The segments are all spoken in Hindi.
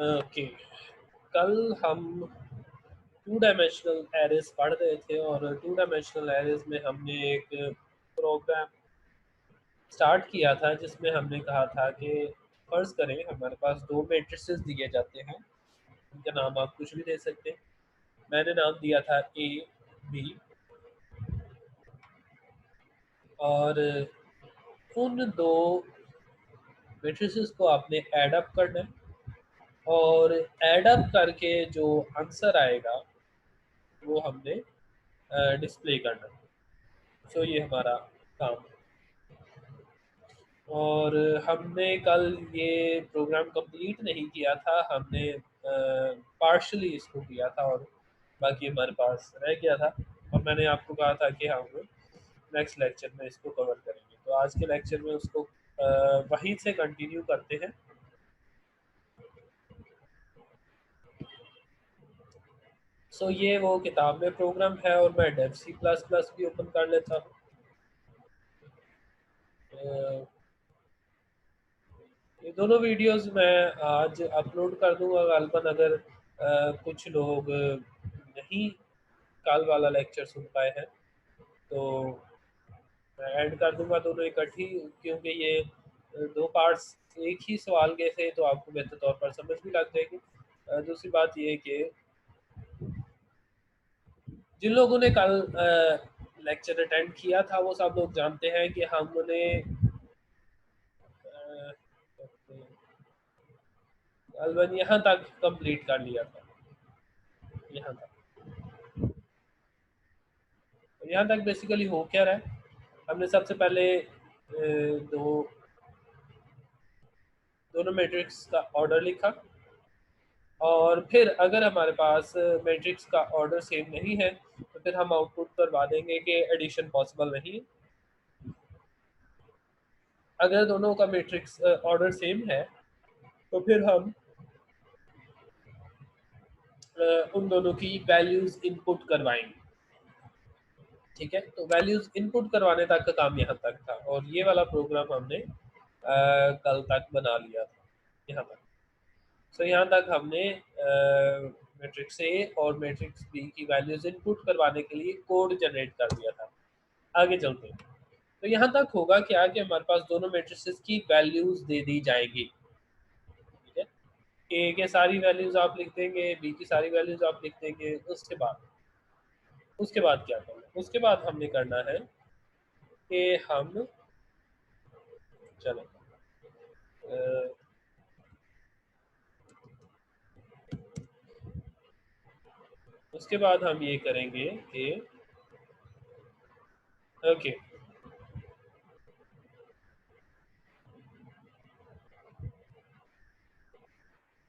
ओके, कल हम टू डायमेंशनल एरेज पढ़ रहे थे और टू डायमेंशनल एरेज में हमने एक प्रोग्राम स्टार्ट किया था जिसमें हमने कहा था कि फर्ज करें हमारे पास दो मैट्रिसेस दिए जाते हैं, उनका नाम आप कुछ भी दे सकते हैं। मैंने नाम दिया था ए बी, और उन दो मैट्रिसेस को आपने ऐड अप करना है और ऐड अप करके जो आंसर आएगा वो हमने डिस्प्ले करना है। सो ये हमारा काम है। और हमने कल ये प्रोग्राम कंप्लीट नहीं किया था, हमने पार्शली इसको किया था और बाकी हमारे पास रह गया था। और मैंने आपको कहा था कि हम नेक्स्ट लेक्चर में इसको कवर करेंगे, तो आज के लेक्चर में उसको वहीं से कंटिन्यू करते हैं। सो ये वो किताब में प्रोग्राम है और मैं डेव सी प्लस प्लस भी ओपन कर लेता हूँ। ये दोनों वीडियोस मैं आज अपलोड कर दूंगा गालबन, अगर कुछ लोग नहीं कल वाला लेक्चर सुन पाए हैं तो मैं ऐड कर दूंगा दोनों इकट्ठी, क्योंकि ये दो पार्ट्स एक ही सवाल के थे तो आपको बेहतर तौर पर समझ भी लग जाएगी। दूसरी बात ये कि जिन लोगों ने कल लेक्चर अटेंड किया था वो सब लोग जानते हैं कि हमने गालबन यहाँ तक कंप्लीट कर लिया था, यहाँ तक। यहाँ तक बेसिकली हो क्या रहा है, हमने सबसे पहले दोनों मैट्रिक्स का ऑर्डर लिखा और फिर अगर हमारे पास मैट्रिक्स का ऑर्डर सेम नहीं है तो फिर हम आउटपुट करवा देंगे कि एडिशन पॉसिबल नहीं है। अगर दोनों का मैट्रिक्स ऑर्डर सेम है तो फिर हम उन दोनों की वैल्यूज इनपुट करवाएंगे। ठीक है, तो वैल्यूज इनपुट करवाने तक का काम यहाँ तक था और ये वाला प्रोग्राम हमने कल तक बना लिया था यहाँ तक। सो यहाँ तक हमने मैट्रिक्स ए और मैट्रिक्स बी की वैल्यूज इनपुट करवाने के लिए कोड जनरेट कर दिया था। आगे चलते हैं, तो यहाँ तक होगा क्या कि हमारे पास दोनों मैट्रिसेस की वैल्यूज दे दी जाएगी। ठीक है, ए के सारी वैल्यूज आप लिख देंगे, बी की सारी वैल्यूज आप लिख देंगे। उसके बाद क्या करना है, उसके बाद हमने करना है कि हम चलो उसके बाद हम ये करेंगे कि ओके,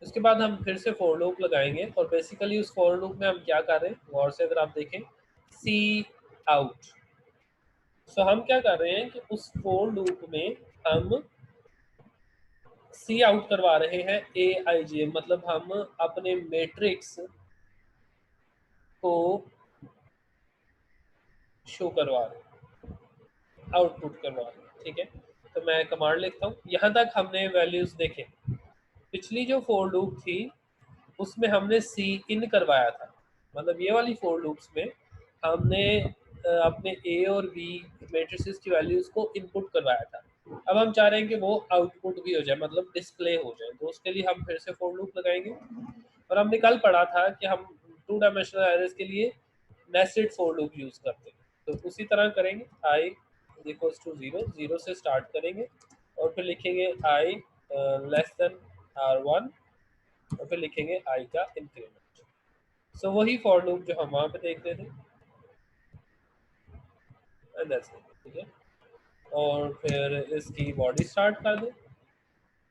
उसके बाद हम फिर से फॉर लूप लगाएंगे और बेसिकली उस फॉर लूप में हम क्या कर रहे हैं गौर से अगर आप देखें, सी आउट। सो हम क्या कर रहे हैं कि उस फॉर लूप में हम सी आउट करवा रहे हैं ए आई जे, मतलब हम अपने मैट्रिक्स को शो करवा रहे हैं, आउटपुट करवा रहे हैं। ठीक है, तो मैं कमांड लिखता हूँ। यहाँ तक हमने वैल्यूज देखे, पिछली जो फॉर लूप थी उसमें हमने सी इन करवाया था, मतलब ये वाली फॉर लूप्स में हमने अपने ए और बी मैट्रिसेस की वैल्यूज को इनपुट करवाया था। अब हम चाह रहे हैं कि वो आउटपुट भी हो जाए, मतलब डिस्प्ले हो जाए, तो उसके लिए हम फिर से फॉर लूप लगाएंगे। और हमने कल पढ़ा था कि हम टू डायमेंशनल एरेज के लिए नेस्टेड फॉर लूप यूज करते हैं, तो उसी तरह करेंगे। I equals to zero, zero से स्टार्ट करेंगे और फिर लिखेंगे आई लेस देन R1 और फिर लिखेंगे आई का इंक्रीमेंट। सो वही फॉर लूप जो हम वहां पे देखते थे, एंड दैट्स इट। ठीक है, और फिर इसकी बॉडी स्टार्ट कर दें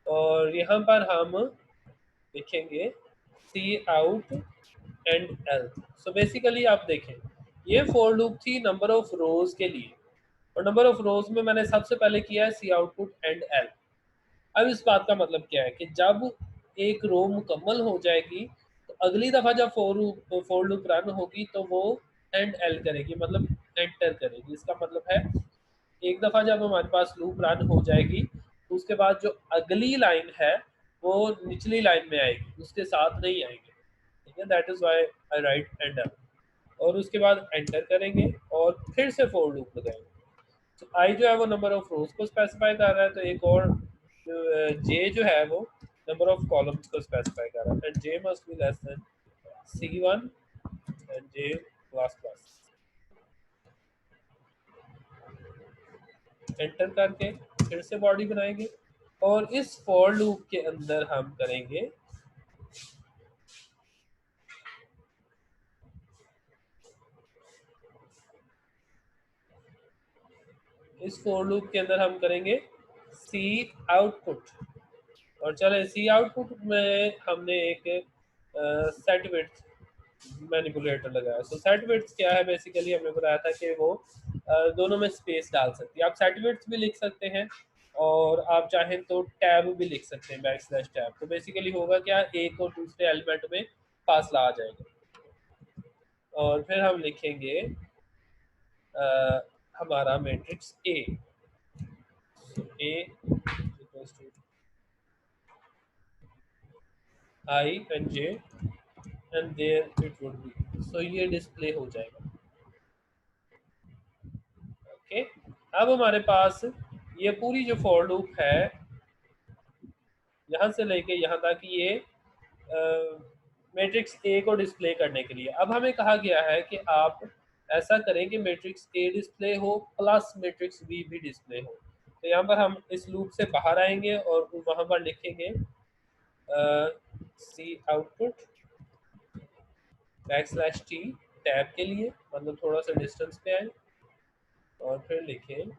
और यहाँ पर हम लिखेंगे C out end L. So basically आप देखें, ये फॉर लूप थी नंबर ऑफ रोज के लिए और नंबर ऑफ रोज में मैंने सबसे पहले किया है सी आउटपुट एंड एल। अब इस बात का मतलब क्या है कि जब एक रो मुकम्मल हो जाएगी तो अगली दफा जब फॉर लूप रन होगी तो वो एंड एल करेगी, मतलब एंटर करेगी। इसका मतलब है एक दफा जब हमारे पास लूप रन हो जाएगी तो उसके बाद जो अगली लाइन है वो निचली लाइन में आएगी, उसके साथ नहीं आएंगे, ठीक है। That is why I write enter, और उसके बाद एंटर करेंगे और फिर से फोर लूप लगाएंगे। तो आई जो है वो नंबर ऑफ रोज को स्पेसिफाई कर रहा है, तो एक और जे जो है वो नंबर ऑफ कॉलम्स को स्पेसिफाई कर रहा है, and J must be less than C1 and J plus plus. Enter करके फिर से बॉडी बनाएंगे और इस फॉर लूप के अंदर हम करेंगे इस फॉर लूप के अंदर हम करेंगे सी आउटपुट। और चले सी आउटपुट में हमने एक सेट विड्थ मैनिपुलेटर लगाया। सो सेट विड्थ क्या है, बेसिकली हमने बताया था कि वो दोनों में स्पेस डाल सकती है। आप सेट विड्थ भी लिख सकते हैं और आप चाहें तो टैब भी लिख सकते हैं, बैक स्लैश टैब। तो बेसिकली होगा क्या, एक और दूसरे एलिमेंट में फासला आ जाएगा। और फिर हम लिखेंगे हमारा matrix A. So A equals to I and J and there it would be. So ये डिस्प्ले हो जाएगा। ओके, अब हमारे पास ये पूरी जो फॉर लूप है यहाँ से लेके यहाँ तक, ये मैट्रिक्स ए को डिस्प्ले करने के लिए। अब हमें कहा गया है कि आप ऐसा करें कि मैट्रिक्स ए डिस्प्ले हो प्लस मैट्रिक्स बी भी डिस्प्ले हो। तो यहाँ पर हम इस लूप से बाहर आएंगे और वहाँ पर लिखेंगे C output back slash T tab के लिए, मतलब थोड़ा सा डिस्टेंस पे आए, और फिर लिखें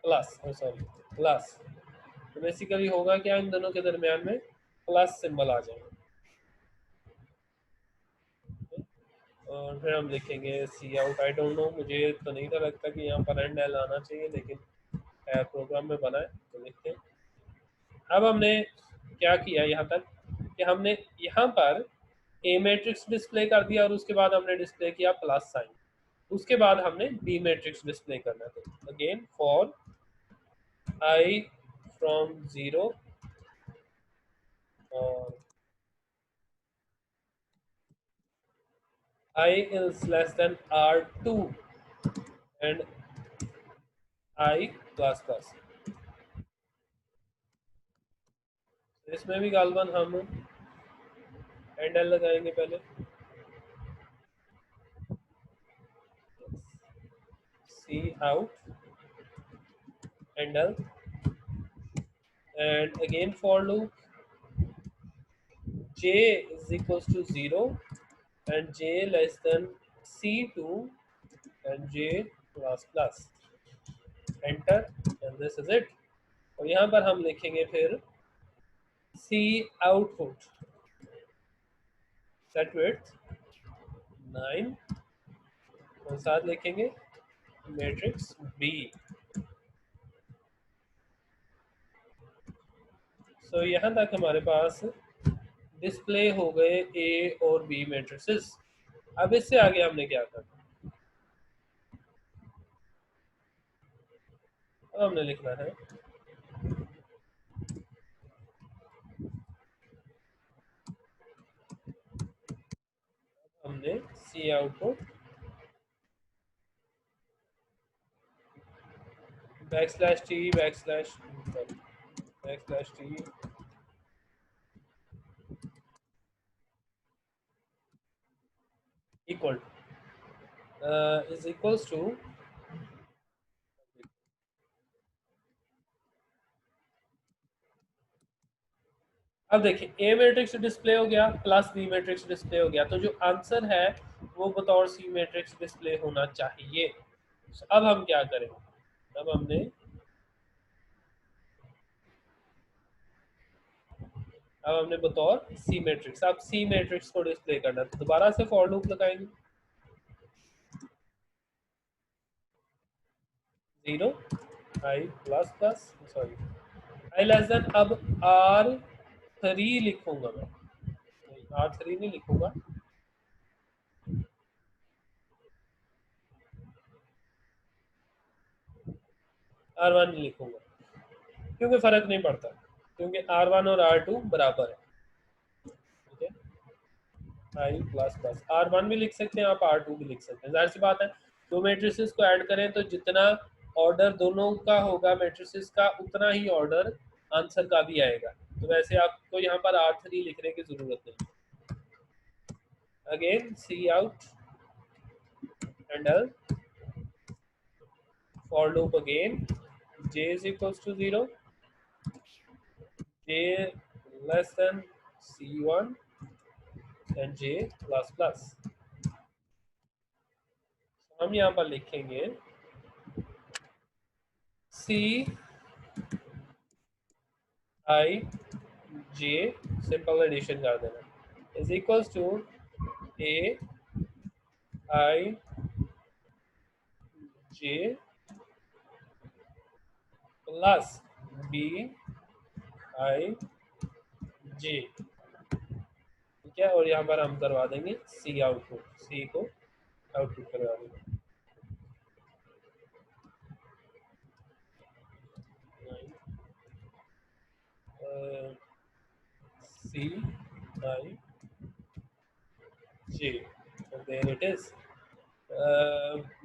प्लस, सॉरी प्लस। तो बेसिकली होगा क्या, इन दोनों के दरमियान में प्लस सिंबल आ जाएगा। और फिर हम लिखेंगे C out. I don't know, मुझे तो नहीं था लगता कि यहाँ पर एंड एल आना चाहिए, लेकिन प्रोग्राम में बना है तो लिखते हैं। अब हमने क्या किया यहाँ तक कि हमने यहाँ पर ए मैट्रिक्स डिस्प्ले कर दिया और उसके बाद हमने डिस्प्ले किया प्लस साइन। उसके बाद हमने बी मैट्रिक्स डिस्प्ले करना था। अगेन फॉर आई फ्रॉम 0 और I is less than R2 and I plus plus। इसमें भी गालबन हम एंड एल लगाएंगे पहले। C out end L and again for loop j is equals to 0 and j less than C2 and j plus plus। Enter and this is it. और यहाँ पर हम लिखेंगे फिर सी आउटपुट सेट विड्थ 9 और साथ लिखेंगे मैट्रिक्स बी। सो यहाँ तक हमारे पास डिस्प्ले हो गए ए और बी मैट्रिसेस। अब इससे आगे हमने क्या करना, अब हमने लिखना है हमने C output back slash T equal is equals to. अब देखिए ए मैट्रिक्स डिस्प्ले हो गया प्लस बी मैट्रिक्स डिस्प्ले हो गया, तो जो आंसर है वो बतौर सी मैट्रिक्स डिस्प्ले होना चाहिए। तो अब हम क्या करेंगे, अब हमने बतौर सी मैट्रिक्स, अब सी मैट्रिक्स को डिस्प्ले करना, तो दोबारा से फॉर लूप लगाएंगे 0 I plus plus sorry I less than, अब R3 लिखूंगा मैं, R3 नहीं लिखूंगा, R1 लिखूंगा क्योंकि फर्क नहीं पड़ता, क्योंकि R1 और R2 बराबर है, ठीक है। आई प्लस प्लस R1 भी लिख सकते हैं आप, R2 भी लिख सकते हैं। जाहिर सी बात है दो मैट्रिसेस को ऐड करें तो जितना ऑर्डर दोनों का होगा मैट्रिसेस का, उतना ही ऑर्डर आंसर का भी आएगा। तो वैसे आपको यहाँ पर R3 लिखने की जरूरत नहीं। Again C out handle for loop again, j is equals to 0, j less than c1 and j plus plus। हम यहाँ पर लिखेंगे c i j, simple addition कर देना, is equals to a i j plus b i j, ठीक है। और यहाँ पर हम करवा देंगे c आउटपुट, c को आउटपुट करवा देंगे। C I J, and there it is।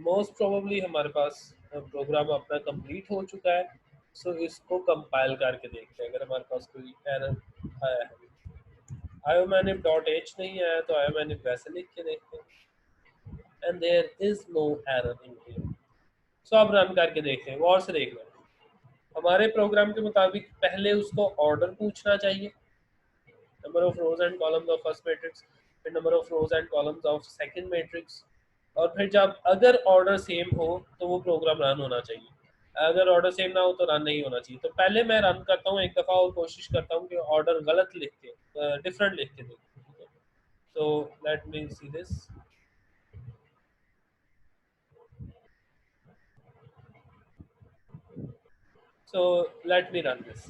Most probably हमारे पास प्रोग्राम अपना कंप्लीट हो चुका है। सो इसको कंपाइल करके देखते हैं अगर हमारे पास कोई एरर आया है। iomanif डॉट एच नहीं आया तो iomanif वैसे लिख के देखते हैं, and there is no error in here. So अब रन करके देखते हैं, गौर से देखना। हमारे प्रोग्राम के मुताबिक पहले उसको ऑर्डर पूछना चाहिए, number of rows and columns of first matrix, फिर number of rows and columns of second matrix, और फिर जब अगर ऑर्डर सेम हो तो वो प्रोग्राम रन होना चाहिए, अगर ऑर्डर सेम ना हो तो रन नहीं होना चाहिए। तो पहले मैं रन करता हूँ एक दफ़ा और कोशिश करता हूँ कि ऑर्डर गलत लिख के डिफरेंट लिख के दें। So let me see this. So let me run this.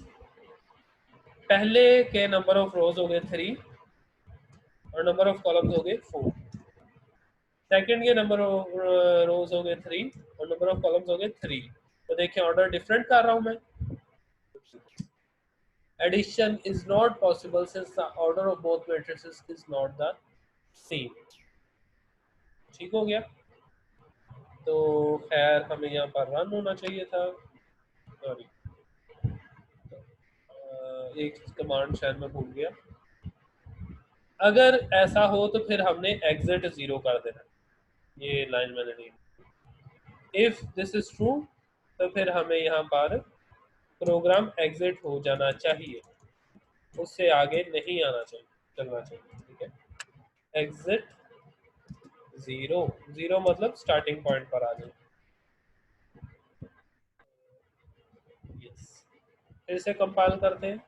पहले के नंबर ऑफ रोज हो गए 3 और नंबर ऑफ कॉलम्स हो गए 4। सेकंड के नंबर ऑफ रोज हो गए 3 और नंबर ऑफ कॉलम्स हो गए 3। तो देखिए ऑर्डर डिफरेंट कर रहा हूं मैं। Addition is not possible since the order of both matrices is not the same. ठीक हो गया। तो खैर हमें यहाँ पर रन होना चाहिए था, सॉरी एक कमांड शायद मैं भूल गया। अगर ऐसा हो तो फिर हमने एग्जिट 0 कर देना, ये लाइन मैंने नहीं। इफ दिस इज ट्रू तो फिर हमें यहाँ पर प्रोग्राम एग्जिट हो जाना चाहिए, उससे आगे नहीं आना चाहिए, चलना चाहिए, ठीक है। एग्जिट 0, 0 मतलब स्टार्टिंग पॉइंट पर आ जाए। यस, फिर से कंपाइल करते हैं,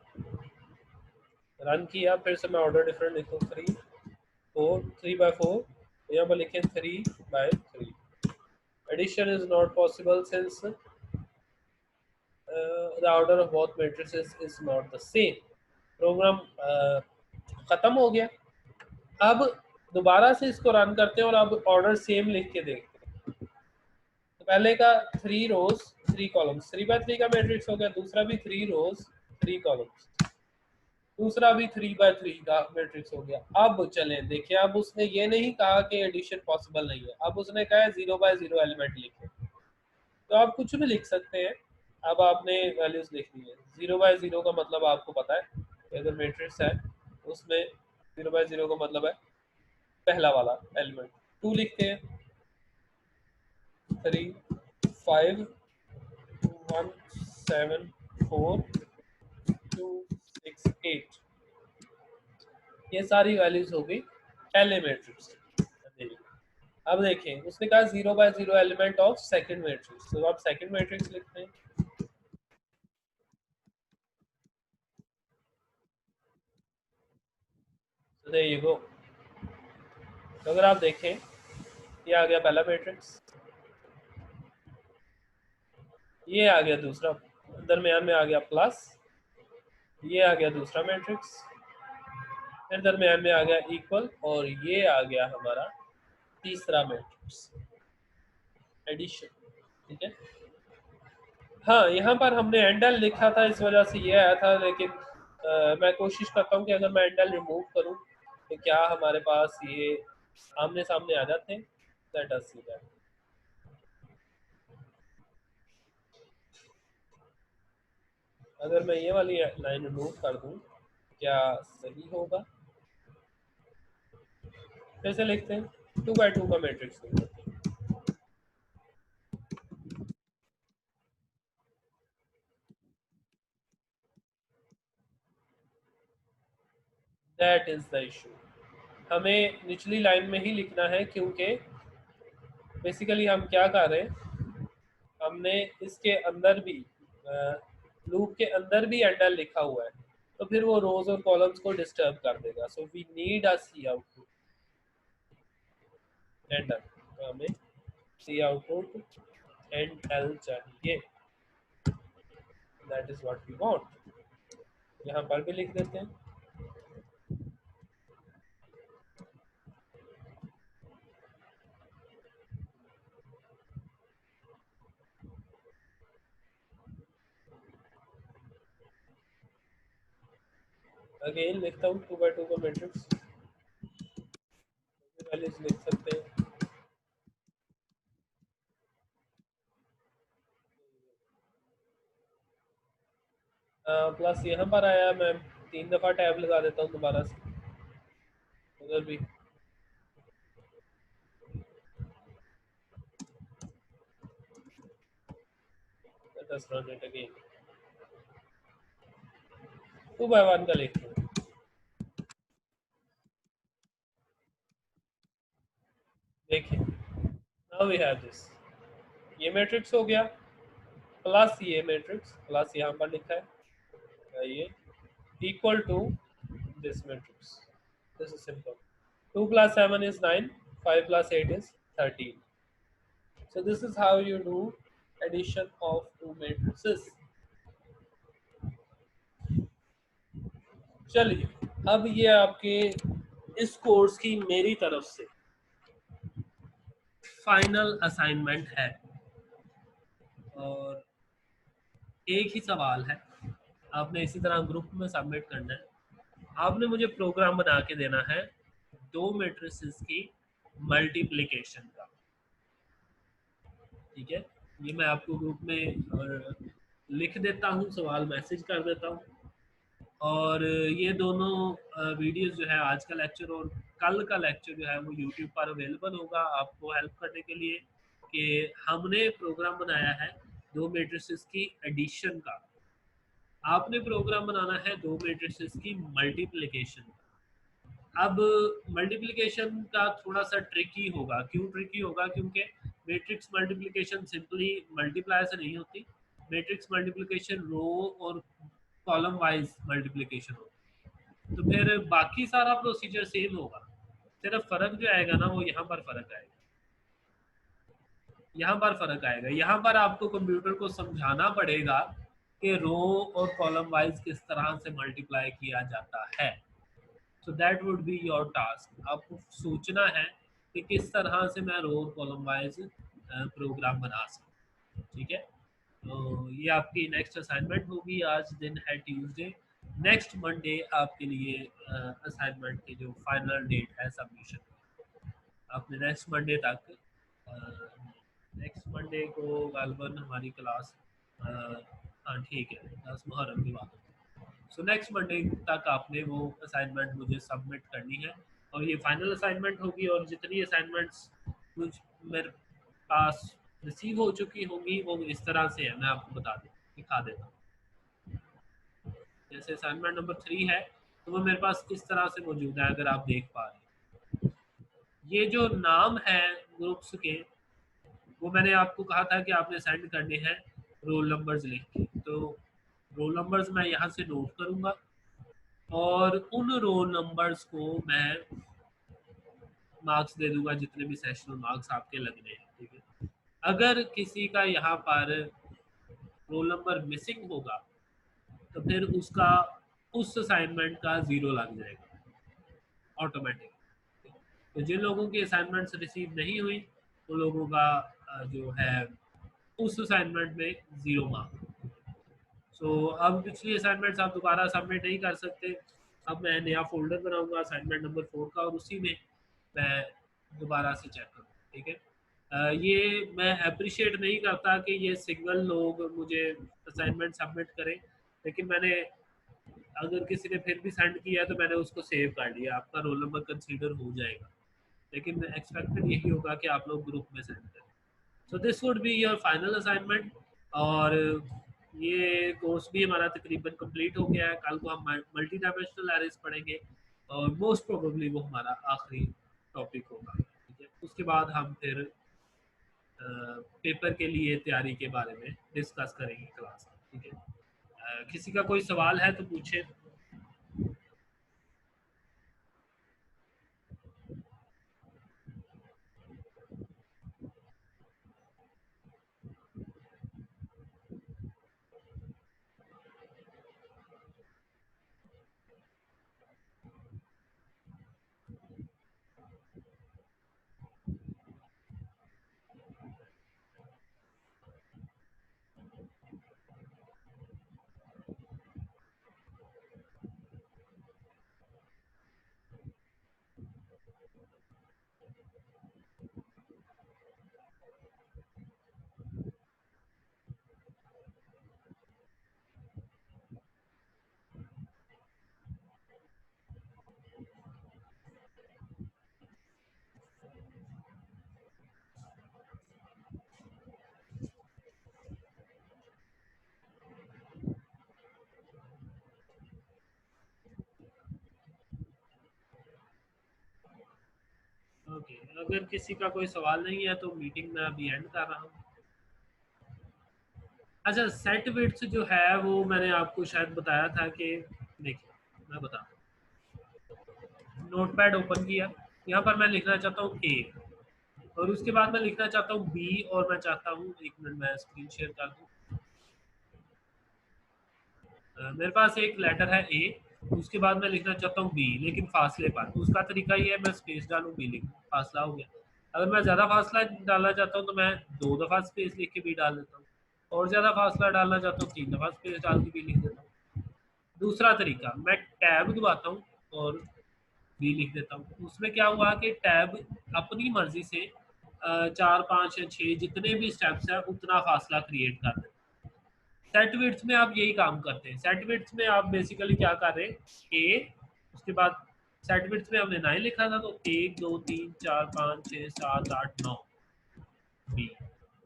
रन किया, फिर से मैं ऑर्डर डिफरेंट लिखूँ 3 4 3/4, यहाँ पर लिखें 3/3। Addition is not possible since the order of both matrices is not the same। Program खत्म हो गया। अब दोबारा से इसको रन करते हैं और अब ऑर्डर सेम लिख के देखते हैं। तो पहले का 3 रोज 3 कॉलम्स, 3/3 का मैट्रिक्स हो गया। दूसरा भी 3 रोज 3 कॉलम्स, दूसरा भी 3/3 का मैट्रिक्स हो गया। अब चलें देखिए, अब उसने ये नहीं कहा कि एडिशन पॉसिबल नहीं है, अब उसने कहा है 0/0 एलिमेंट लिखे। तो आप कुछ भी लिख सकते हैं, अब आपने वैल्यूज लिखनी है। 0/0 का मतलब आपको पता है, अगर मैट्रिक्स है उसमें 0/0 का मतलब है पहला वाला एलिमेंट। 2 लिखते हैं, 3 5 1 7 4 2 6 8, ये सारी वैल्यूज हो गई पहले मैट्रिक्स। अब देखें उसने कहा 0/0 एलिमेंट ऑफ सेकंड मैट्रिक्स, तो आप सेकंड मैट्रिक्स लिखते हैं। तो there you go। तो अगर आप देखें ये आ गया पहला मैट्रिक्स, ये आ गया दूसरा, दरमियान में आ गया प्लस, ये आ गया दूसरा मैट्रिक्स, फिर दरमियान में आ गया इक्वल, और ये आ गया हमारा तीसरा मैट्रिक्स, एडिशन, ठीक है। हाँ, यहाँ पर हमने एंडल लिखा था, इस वजह से ये आया था, लेकिन मैं कोशिश करता हूँ कि अगर मैं एंडल रिमूव करूँ तो क्या हमारे पास ये आमने सामने आ जाते हैं। Let us see that. अगर मैं ये वाली लाइन रिमूव कर दूँ क्या सही होगा? कैसे लिखते हैं? 2 by 2 का मैट्रिक्स लिखते हैं। That is the issue. हमें निचली लाइन में ही लिखना है, क्योंकि बेसिकली हम क्या कर रहे हैं, हमने इसके अंदर भी लूप के अंदर भी एंडल लिखा हुआ है, तो फिर वो रोज और कॉलम्स को डिस्टर्ब कर देगा। So we need a C output endl, तो हमें सी आउटपुट एंड एल चाहिए। That is what we want. यहाँ पर भी लिख देते हैं। अगेन लिखता हूँ 2 by 2 का मैट्रिक्स, वैल्यूज लिख सकते हैं। प्लस यहाँ पर आया, मैं 3 दफ़ा टैब लगा देता हूँ दोबारा से, उधर भी। let us run it again। 2 by 1 का लिखते हैं। देखिए, नाउ वी हैव दिस, ये मैट्रिक्स हो गया, प्लस ये मैट्रिक्स, प्लस यहाँ पर लिखा है ये equal to this matrix. This is simple. 2 plus 7 is 9, 5 plus 8 is 13। So this is how you do addition of two matrices। चलिए, अब ये आपके इस कोर्स की मेरी तरफ से फाइनल असाइनमेंट है, और एक ही सवाल है, आपने इसी तरह ग्रुप में सबमिट करना है। आपने मुझे प्रोग्राम बना के देना है दो मैट्रिसेस की मल्टीप्लिकेशन का। ठीक है, ये मैं आपको ग्रुप में लिख देता हूँ, सवाल मैसेज कर देता हूँ। और ये दोनों वीडियोस जो है, आज का लेक्चर और कल का लेक्चर जो है, वो यूट्यूब पर अवेलेबल होगा आपको हेल्प करने के लिए कि हमने प्रोग्राम बनाया है दो मैट्रिसेस की एडिशन का। आपने प्रोग्राम बनाना है दो मैट्रिसेस की मल्टीप्लिकेशन का। अब मल्टीप्लिकेशन का थोड़ा सा ट्रिकी होगा। क्यों ट्रिकी होगा? क्योंकि मैट्रिक्स मल्टीप्लिकेशन सिंपली मल्टीप्लाई से नहीं होती। मैट्रिक्स मल्टीप्लिकेशन रो और कॉलम वाइज मल्टीप्लिकेशन होती है। तो फिर बाकी सारा प्रोसीजर सेम होगा, सिर्फ फर्क जो आएगा ना, वो यहाँ पर फर्क आएगा। यहाँ पर फर्क आएगा, यहाँ पर आपको कंप्यूटर को समझाना पड़ेगा कि रो और कॉलम वाइज किस तरह से मल्टीप्लाई किया जाता है। So that would be your task. आपको सोचना है कि किस तरह से मैं रो और कॉलम वाइज प्रोग्राम बना सकूँ। ठीक है, तो ये आपकी नेक्स्ट असाइनमेंट होगी। आज दिन है ट्यूसडे, नेक्स्ट मंडे आपके लिए असाइनमेंट की जो फाइनल डेट है सबमिशन, आपने नेक्स्ट मंडे तक, नेक्स्ट मंडे को गालबन हमारी क्लास, हाँ ठीक है, 10 मुहर्रम की बात है। सो नेक्स्ट मंडे तक आपने वो असाइनमेंट मुझे सबमिट करनी है, और ये फाइनल असाइनमेंट होगी। और जितनी असाइनमेंट्स मुझ मेरे पास रिसीव हो चुकी होंगी वो इस तरह से है, मैं आपको दिखा देता हूँ। जैसे असाइनमेंट नंबर 3 है, तो वो मेरे पास किस तरह से मौजूद है, अगर आप देख पा रहे हैं। ये जो नाम है ग्रुप्स के, वो मैंने आपको कहा था कि आपने सेंड करने हैं रोल नंबर्स लिख के। तो रोल नंबर्स मैं यहाँ से नोट करूँगा, और उन रोल नंबर्स को मैं मार्क्स दे दूंगा, जितने भी सेशनल मार्क्स आपके लगने हैं। ठीक है, अगर किसी का यहाँ पर रोल नंबर मिसिंग होगा, तो फिर उसका उस असाइनमेंट का 0 लग जाएगा ऑटोमेटिक। तो जिन लोगों की असाइनमेंट्स रिसीव नहीं हुई, उन लोगों का जो है उस असाइनमेंट में 0 मार्क। सो अब पिछली असाइनमेंट्स आप दोबारा सबमिट नहीं कर सकते। अब मैं नया फोल्डर बनाऊंगा असाइनमेंट नंबर 4 का, और उसी में मैं दोबारा से चेक करूँ। ठीक है। ये मैं अप्रिशिएट नहीं करता कि ये सिंगल लोग मुझे असाइनमेंट सबमिट करें, लेकिन मैंने अगर किसी ने फिर भी सेंड किया तो मैंने उसको सेव कर लिया, आपका रोल नंबर कंसीडर हो जाएगा। लेकिन एक्सपेक्टेड यही होगा कि आप लोग ग्रुप में सेंड करें। So this would be your final assignment. और ये कोर्स भी हमारा तकरीबन कंप्लीट हो गया है। कल को हम मल्टी डायमेंशनल एरेज पढ़ेंगे, और मोस्ट प्रोबेबली वो हमारा आखिरी टॉपिक होगा। ठीक है, उसके बाद हम फिर पेपर के लिए तैयारी के बारे में डिस्कस करेंगे क्लास में। ठीक है। किसी का कोई सवाल है तो पूछे। ओके, अगर किसी का कोई सवाल नहीं है तो मीटिंग में अभी एंड कर रहा हूँ। अच्छा, सेट विड्थ जो है वो मैंने आपको शायद बताया था कि, देखिए मैं बता, नोटपैड ओपन किया, यहाँ पर मैं लिखना चाहता हूँ ए, और उसके बाद मैं लिखना चाहता हूँ बी, और मैं चाहता हूँ, एक मिनट मैं स्क्रीन शेयर कर दूँ। मेरे पास एक लेटर है ए, उसके बाद मैं लिखना चाहता हूँ बी, लेकिन फासले पर। उसका तरीका ये है, मैं स्पेस डालूँ, बी लिखूँ, फासला हो गया। अगर मैं ज़्यादा फासला डालना चाहता हूँ तो मैं 2 दफ़ा स्पेस लिख के बी डाल देता हूँ, और ज़्यादा फासला डालना चाहता हूँ 3 दफ़ा स्पेस डाल के बी लिख देता हूँ। दूसरा तरीका, मैं टैब दबाता हूँ और बी लिख देता हूँ। उसमें क्या हुआ कि टैब अपनी मर्जी से 4 5 या 6 जितने भी स्टेप्स हैं उतना फासला क्रिएट कर देता है। सेट विड्थ में आप यही काम करते हैं। सेट विड्थ में आप बेसिकली क्या कर रहे हैं, ए, उसके बाद सेट विड्थ में हमने 9 लिखा था, तो 1 2 3 4 5 6 7 8 9 बी।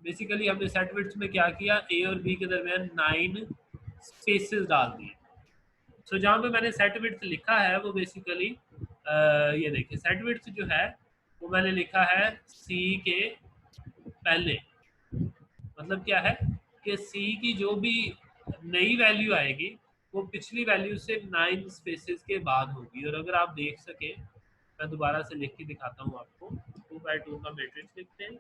बेसिकली हमने सेट विड्थ में क्या किया, ए और बी के दरमियान 9 स्पेसेस डाल दिए। सो जहाँ पे मैंने सेट विड्थ लिखा है वो बेसिकली ये देखिए, सेट विड्थ जो है वो मैंने लिखा है सी के पहले। मतलब क्या है कि सी की जो भी नई वैल्यू आएगी वो पिछली वैल्यू से 9 स्पेसेस के बाद होगी। और अगर आप देख सके, मैं दोबारा से लिख के दिखाता हूँ आपको। 2 बाई 2 का मैट्रिक्स लिखते हैं,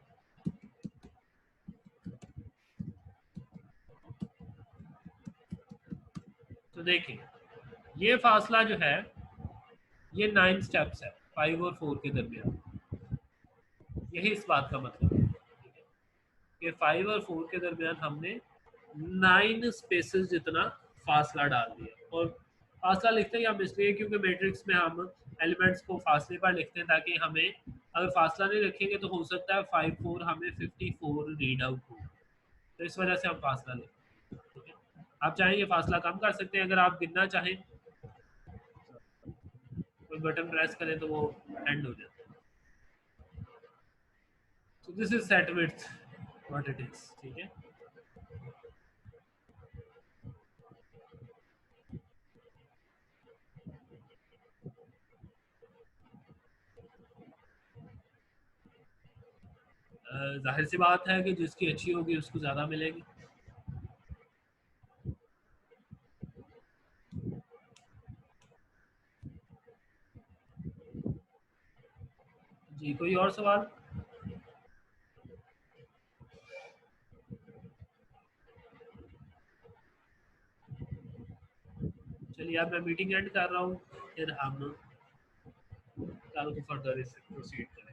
तो देखिए ये फासला जो है ये 9 स्टेप्स है, 5 और 4 के दरमियान। यही इस बात का मतलब है कि 5 और 4 के दरमियान हमने 9 स्पेसेस जितना फासला डाल दिया। और फासला लिखते हैं हम इसलिए क्योंकि मैट्रिक्स में हम एलिमेंट्स को फासले पर लिखते हैं, ताकि हमें अगर फासला नहीं रखेंगे तो हो सकता है 5 4 हमें 54 रीड आउट हो। तो इस वजह से हम फासला लेते हैं। ठीक है, आप चाहें ये फासला कम कर सकते हैं, अगर आप गिनना चाहें कोई बटन प्रेस करें तो वो एंड हो जाता है। तो this is set width what it is. ठीक है, जाहिर सी बात है कि जिसकी अच्छी होगी उसको ज़्यादा मिलेगी। जी, कोई और सवाल? चलिए अब मैं मीटिंग एंड कर रहा हूँ, फिर हम कल को फर्दर इससे प्रोसीड करें।